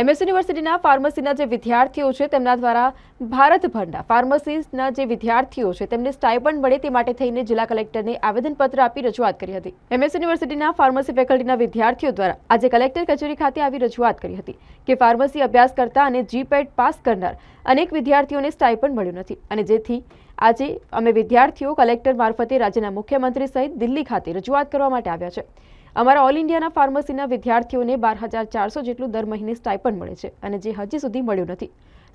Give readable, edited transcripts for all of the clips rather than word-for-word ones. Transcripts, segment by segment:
MS યુનિવર્સિટીના ફાર્મસીના જે વિદ્યાર્થીઓ છે તેમના દ્વારા ભારતભરના ફાર્મસીના જે વિદ્યાર્થીઓ છે તેમને સ્ટાઇપન્ડ મળે તે માટે થઈને જિલ્લા કલેક્ટરને આવેદનપત્ર આપી રજૂઆત કરી હતી। એમએસ યુનિવર્સિટીના ફાર્મસી ફેકલ્ટીના વિદ્યાર્થીઓ દ્વારા આજે કલેક્ટર કચેરી ખાતે આવી રજૂઆત કરી હતી કે ફાર્મસી અભ્યાસ કરતા અને જીપેટ પાસ કરનાર અનેક વિદ્યાર્થીઓને સ્ટાઇપન્ડ મળ્યું નથી અને જેથી આજે અમે વિદ્યાર્થીઓ કલેક્ટર મારફતે રાજ્યના મુખ્યમંત્રી સહિત દિલ્હી ખાતે રજૂઆત કરવા માટે આવ્યા છે। અમારા ઓલ ઇન્ડિયાના ફાર્મસીના વિદ્યાર્થીઓને 12,400 જેટલું દર મહિને સ્ટાઇપન્ડ મળે છે અને જે હજી સુધી મળ્યું નથી।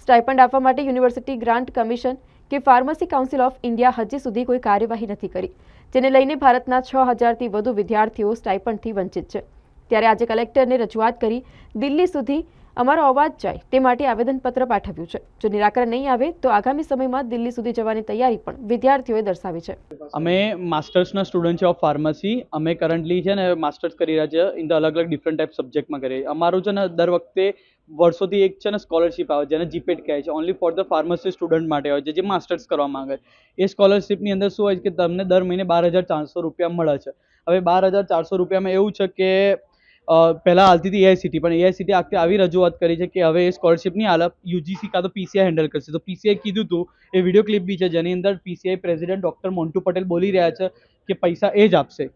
સ્ટાઇપન્ડ આપવા માટે યુનિવર્સિટી ગ્રાન્ટ કમિશન કે ફાર્મસી કાઉન્સિલ ઓફ ઇન્ડિયા હજી સુધી કોઈ કાર્યવાહી નથી કરી, જેને લઈને ભારતના 6,000થી વધુ વિદ્યાર્થીઓ સ્ટાઇપન્ડથી વંચિત છે। ત્યારે આજે કલેક્ટરને રજૂઆત કરી દિલ્હી સુધી અમારો અવાજ જાય તે માટે આવેદનપત્ર પાઠવ્યું છે। જો નિરાકરણ નહીં આવે તો આગામી સમયમાં દિલ્હી સુધી જવાની તૈયારી પણ વિદ્યાર્થીઓએ દર્શાવી છે। અમે માસ્ટર્સના સ્ટુડન્ટ છે ઓફ ફાર્મસી। અમે કરન્ટલી છે ને માસ્ટર્સ કરી રહ્યા છે ઇન ધ અલગ અલગ ડિફરન્ટ ટાઈપ સબ્જેક્ટમાં કરીએ। અમારું છે ને દર વખતે વર્ષોથી એક છે ને સ્કોલરશિપ આવે જેને જીપેટ કહે છે, only for the pharmacy student માટે હોય છે જે માસ્ટર્સ કરવા માંગે। એ સ્કોલરશિપની અંદર શું હોય છે કે તમને દર મહિને 12,400 રૂપિયા મળે છે। હવે 12,400 રૂપિયામાં એવું છે કે પહેલાં હાલતી હતી એઆઈસીટી, પણ એઆઈસીટી આખતે આવી રજૂઆત કરી છે કે હવે એ સ્કોલરશિપ નહીં હાલે, યુજીસી કાં તો પીસીઆઈ હેન્ડલ કરશે। તો પીસીઆઈ કીધું હતું, એ વિડીયો ક્લિપ બી છે જેની અંદર PCI president doctor Montu Patel બોલી રહ્યા છે કે પૈસા એ જ આપશે,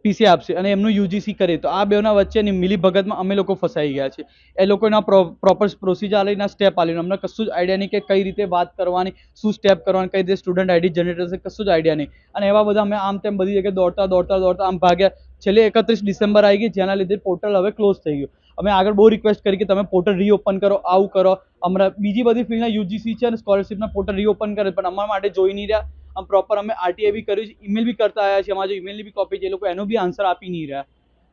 પીસીઆઈ આપશે અને એમનું યુજીસી કરે। તો આ બેના વચ્ચેની મિલીભગતમાં અમે લોકો ફસાઈ ગયા છે। એ લોકોના પ્રોપર પ્રોસિજર આલીના સ્ટેપ આલીને અમને કશું જ આઈડિયા નહીં કે કઈ રીતે વાત કરવાની, શું સ્ટેપ કરવાની, કઈ રીતે સ્ટુડન્ટ આઈડી જનરેટ થશે, કશું જ આઈડિયા નહીં। અને એવા બધા અમે આમ તેમ બધી જગ્યાએ દોડતા આમ ભાગ્યા। છેલ્લે 31 ડિસેમ્બર આવી ગઈ, જેના લીધે પોર્ટલ હવે ક્લોઝ થઈ ગયું। અમે આગળ બહુ રિક્વેસ્ટ કરી કે તમે પોર્ટલ રીઓપન કરો, આવું કરો। અમારા બીજી બધી ફિલ્ડના યુજીસી છે અને સ્કોલરશિપના પોર્ટલ રીઓપન કરે, પણ અમારા માટે જોઈ નહીં રહ્યા। આમ પ્રોપર અમે આરટીઆઈ બી કર્યું છે, ઈમેલ બી કરતા આવ્યા છે, અમારા ઈમેલની બી કોપી છે, એ લોકો એનો બી આન્સર આપી નહીં રહ્યા।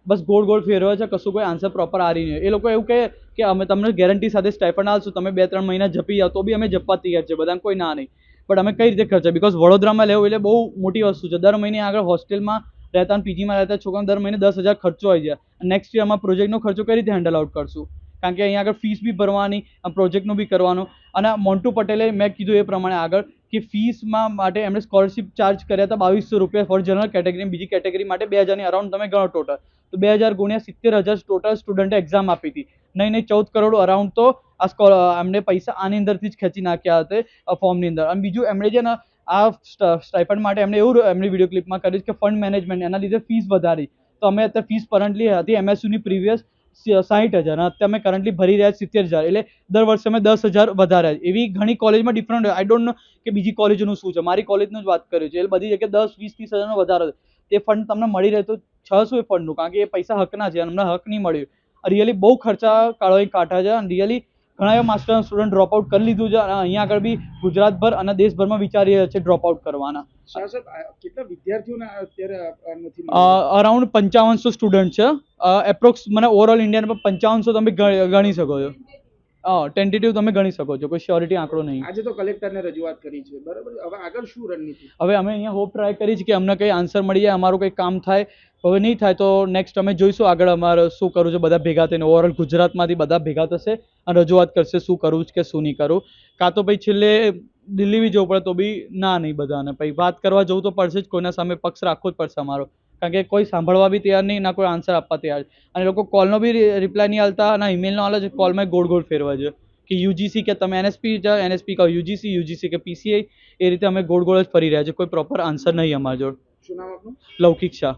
બસ ગોળ ફેરવે છે, કશું કોઈ આન્સર પ્રોપર આવી નહીં। એ લોકો એવું કહે કે અમે તમને ગેરંટી સાથે સ્ટાઇપન્ડ આપશું, તમે 2-3 મહિના જપી જાઓ, તો બી અમે જપવા તૈયાર છે, બધાને કોઈ ના નહીં। બટ અમે કઈ રીતે ખર્ચા, બિકોઝ વડોદરામાં લેવું એટલે બહુ મોટી વસ્તુ છે। દર મહિને આગળ હોસ્ટેલમાં રહેતા અને પીજીમાં રહેતા છોકરાને દર મહિને 10,000 ખર્ચો આવી જાય। નેક્સ્ટ યરમાં પ્રોજેક્ટનો ખર્ચો કઈ રીતે હેન્ડલ આઉટ કરશું? કારણ કે અહીંયા આગળ ફીસ બી ભરવાની, પ્રોજેક્ટનું બી કરવાનું। અને મોન્ટુ પટેલે મેં કીધું એ પ્રમાણે આગળ કે ફીસમાં માટે એમણે સ્કોલરશિપ ચાર્જ કર્યા હતા 2,200 રૂપિયા ફોર જનરલ કેટેગરી, બીજી કેટેગરી માટે 2,000ની અરાઉન્ડ તમે ગણો ટોટલ, તો 2,000 ગુણ્યા 70,000 ટોટલ સ્ટુડન્ટે એક્ઝામ આપી હતી। નહીં 14 કરોડ અરાઉન્ડ તો આ એમને પૈસા આની અંદરથી જ ખેંચી નાખ્યા હતા ફોર્મની અંદર। અને બીજું એમણે છે ને આ સ્ટાઇપન્ડ માટે એમણે એવું એમની વિડીયો ક્લિપમાં કર્યું કે ફંડ મેનેજમેન્ટ, એના લીધે ફીસ વધારી। તો અમે અત્યારે ફીસ કરન્ટલી હતી એમએસયુની પ્રીવિયસ 60,000 અને અત્યારે અમે કરન્ટલી ભરી રહ્યા 70,000, એટલે દર વર્ષે અમે 10,000 વધાર્યા। એવી ઘણી કોલેજમાં ડિફરન્ટ, આઈ ડોન્ટ નો કે બીજી કોલેજોનું શું છે, મારી કોલેજનું જ વાત કર્યું છે, એટલે બધી જગ્યાએ 10, 20, 30,000નો વધારો છે। તે ફંડ તમને મળી રહે તો શું એ ફંડનું, કારણ કે એ પૈસા હકના છે, અમને હક નહીં મળ્યું। રિયલી બહુ ખર્ચા કાઢો કાઢા છે અને રિયલી ઘણા એવા માસ્ટર સ્ટુડન્ટ ડ્રોપ આઉટ કરી લીધું છે અને અહીંયા આગળ બી ગુજરાતભર અને દેશભરમાં વિચારી રહ્યા છે ડ્રોપ આઉટ કરવાના। કેટલા વિદ્યાર્થીઓને અત્યારે નથી? અરાઉન્ડ 5500 સ્ટુડન્ટ છે એપ્રોક્સ, મને ઓવરઓલ ઇન્ડિયામાં 5500 તમે ગણી શકો છો। ટેન્ટેટિવ તમે ગણી શકો છો, કોઈ શ્યોરિટી આંકડો નહીં। આજે તો કલેક્ટરને રજૂઆત કરી છે, બરાબર? હવે આગળ શું રણનીતિ? હવે અમે અહીંયા હોપ ટ્રાય કરી છે કે અમને કંઈ આન્સર મળી જાય, અમારું કંઈ કામ થાય। હવે નહીં થાય તો નેક્સ્ટ અમે જોઈશું આગળ અમારે શું કરવું છે। બધા ભેગા થઈને ઓવરઓલ ગુજરાતમાંથી બધા ભેગા થશે અને રજૂઆત કરશે શું કરવું કે શું નહીં કરવું। કાં તો ભાઈ છેલ્લે દિલ્હી બી જવું પડે તો બી ના નહીં બધાને, પછી વાત કરવા જવું તો પડશે જ, કોઈના સામે પક્ષ રાખવો જ પડશે અમારો, કારણ કે કોઈ સાંભળવા બી તૈયાર નહીં, ના કોઈ આન્સર આપવા તૈયાર। અને લોકો કોલનો બી રિપ્લાય નહીં આલતા અને ઈમેલનો આલે છે, કોલમાં ગોળ ફેરવા છે કે યુજીસી કે તમે એનએસપી જાઓ, એનએસપી કહો યુજીસી કે પીસીઆઈ, એ રીતે અમે ગોળ જ ફરી રહ્યા છે, કોઈ પ્રોપર આન્સર નહીં અમારા જોડે। શું નામ આપનું? લૌકિક શાહ।